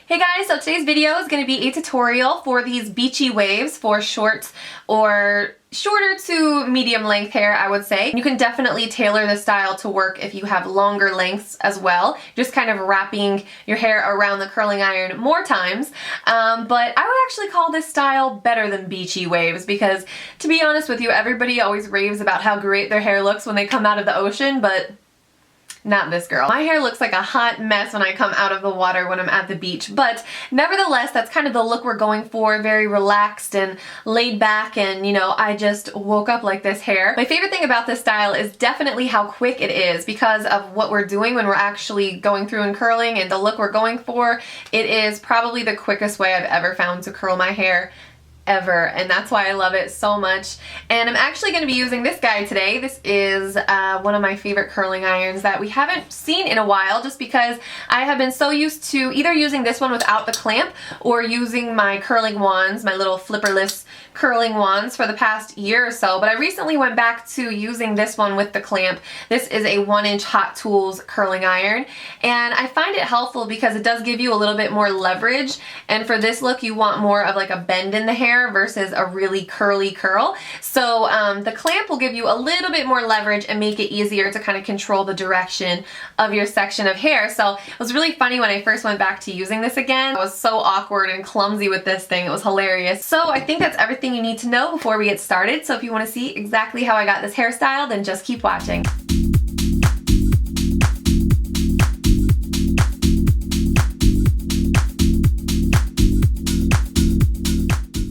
Hey guys, so today's video is going to be a tutorial for these beachy waves for short or shorter to medium length hair, I would say. You can definitely tailor the style to work if you have longer lengths as well, just kind of wrapping your hair around the curling iron more times. But I would actually call this style better than beachy waves because, to be honest with you, everybody always raves about how great their hair looks when they come out of the ocean, but not this girl. My hair looks like a hot mess when I come out of the water when I'm at the beach, but nevertheless, that's kind of the look we're going for, very relaxed and laid back, and you know, I just woke up like this hair. My favorite thing about this style is definitely how quick it is because of what we're doing when we're actually going through and curling and the look we're going for. It is probably the quickest way I've ever found to curl my hair ever, and that's why I love it so much. And I'm actually going to be using this guy today. This is one of my favorite curling irons that we haven't seen in a while, just because I have been so used to either using this one without the clamp or using my curling wands, my little flipperless curling wands, for the past year or so. But I recently went back to using this one with the clamp. This is a 1-inch Hot Tools curling iron, and I find it helpful because it does give you a little bit more leverage, and for this look you want more of like a bend in the hair versus a really curly curl. So the clamp will give you a little bit more leverage and make it easier to kind of control the direction of your section of hair. So it was really funny when I first went back to using this again. I was so awkward and clumsy with this thing. It was hilarious. So I think that's everything you need to know before we get started. So if you want to see exactly how I got this hairstyle, then just keep watching.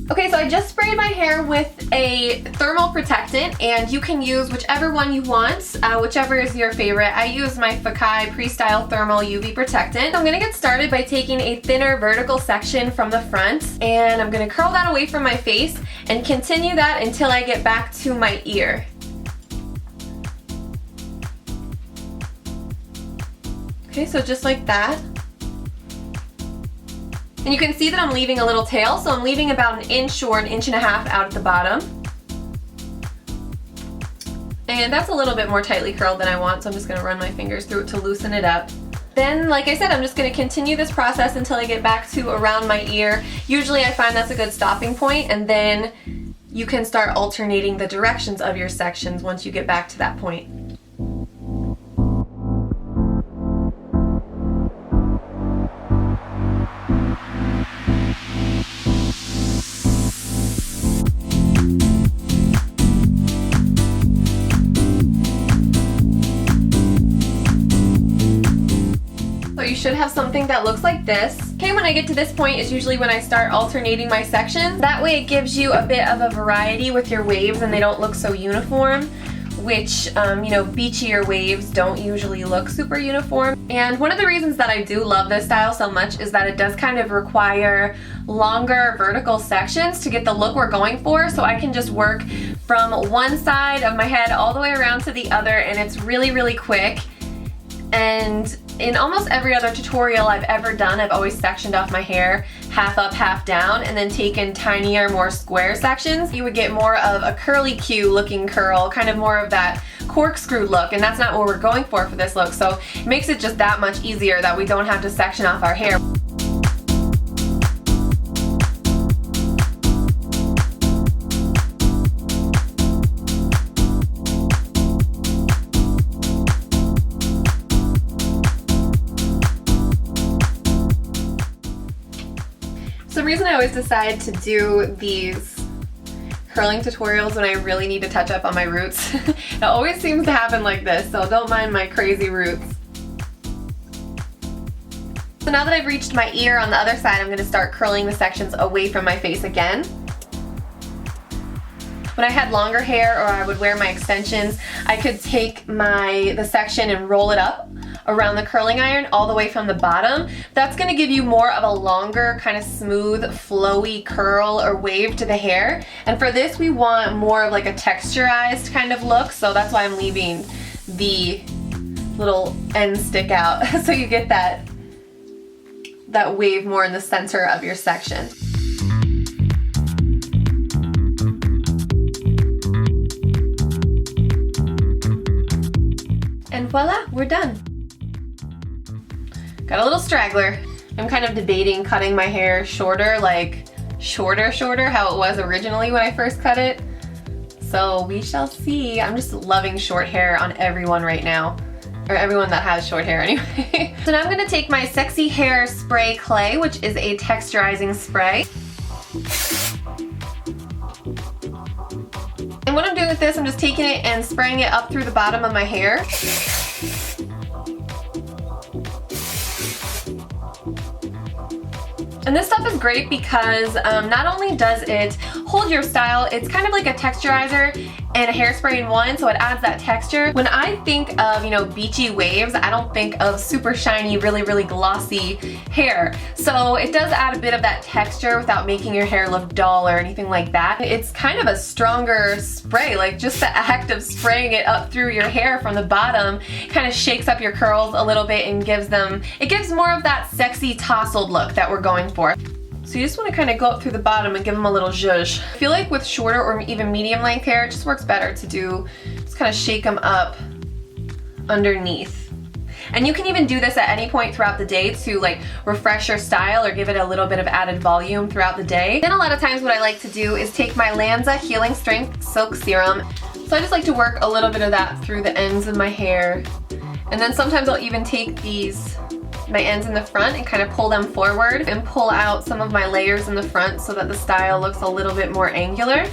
Okay, so I just sprayed my hair with a thermal protectant, and you can use whichever one you want, whichever is your favorite. I use my Fekkai Pre-Style Thermal UV Protectant. I'm going to get started by taking a thinner vertical section from the front, and I'm going to curl that away from my face and continue that until I get back to my ear. Okay, so just like that. And you can see that I'm leaving a little tail, so I'm leaving about 1 inch or 1.5 inches out at the bottom. And that's a little bit more tightly curled than I want, so I'm just going to run my fingers through it to loosen it up. Then, like I said, I'm just going to continue this process until I get back to around my ear. Usually I find that's a good stopping point, and then you can start alternating the directions of your sections once you get back to that point. You should have something that looks like this. Okay, when I get to this point is usually when I start alternating my sections. That way it gives you a bit of a variety with your waves and they don't look so uniform, which, you know, beachier waves don't usually look super uniform. And one of the reasons that I do love this style so much is that it does kind of require longer vertical sections to get the look we're going for, so I can just work from one side of my head all the way around to the other, and it's really, really quick. And in almost every other tutorial I've ever done, I've always sectioned off my hair half up, half down, and then taken tinier, more square sections. You would get more of a curly Q looking curl, kind of more of that corkscrew look, and that's not what we're going for this look. So it makes it just that much easier that we don't have to section off our hair. The reason I always decide to do these curling tutorials when I really need to touch up on my roots, it always seems to happen like this, so don't mind my crazy roots. So now that I've reached my ear on the other side, I'm going to start curling the sections away from my face again. When I had longer hair or I would wear my extensions, I could take the section and roll it up around the curling iron all the way from the bottom. That's going to give you more of a longer, kind of smooth, flowy curl or wave to the hair. And for this, we want more of like a texturized kind of look, so that's why I'm leaving the little ends stick out so you get that wave more in the center of your section. And voila, we're done. Got a little straggler, I'm kind of debating cutting my hair shorter, like shorter, how it was originally when I first cut it. So we shall see. I'm just loving short hair on everyone right now. Or everyone that has short hair anyway. So now I'm gonna take my Sexy Hair Spray Clay, which is a texturizing spray. And what I'm doing with this, I'm just taking it and spraying it up through the bottom of my hair. And this stuff is great because not only does it hold your style, it's kind of like a texturizer and a hairspray in one, so it adds that texture. When I think of, you know, beachy waves, I don't think of super shiny, really glossy hair. So it does add a bit of that texture without making your hair look dull or anything like that. It's kind of a stronger spray, like just the act of spraying it up through your hair from the bottom kind of shakes up your curls a little bit and gives more of that sexy tousled look that we're going for. So you just want to kind of go up through the bottom and give them a little zhuzh. I feel like with shorter or even medium length hair, it just works better to just kind of shake them up underneath. And you can even do this at any point throughout the day to like refresh your style or give it a little bit of added volume throughout the day. Then a lot of times what I like to do is take my Lanza Healing Strength Silk Serum. So I just like to work a little bit of that through the ends of my hair. And then sometimes I'll even take my ends in the front and kind of pull them forward and pull out some of my layers in the front so that the style looks a little bit more angular.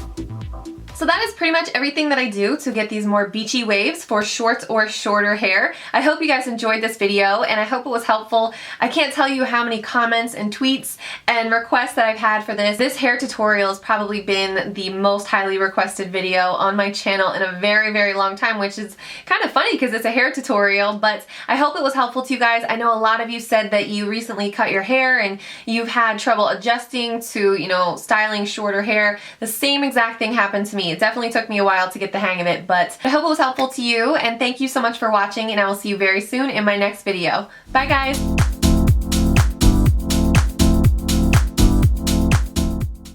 So that is pretty much everything that I do to get these more beachy waves for short or shorter hair. I hope you guys enjoyed this video and I hope it was helpful. I can't tell you how many comments and tweets and requests that I've had for this. This hair tutorial has probably been the most highly requested video on my channel in a very long time, which is kind of funny because it's a hair tutorial, but I hope it was helpful to you guys. I know a lot of you said that you recently cut your hair and you've had trouble adjusting to, you know, styling shorter hair. The same exact thing happened to me. It definitely took me a while to get the hang of it, but I hope it was helpful to you, and thank you so much for watching, and I will see you very soon in my next video. Bye guys!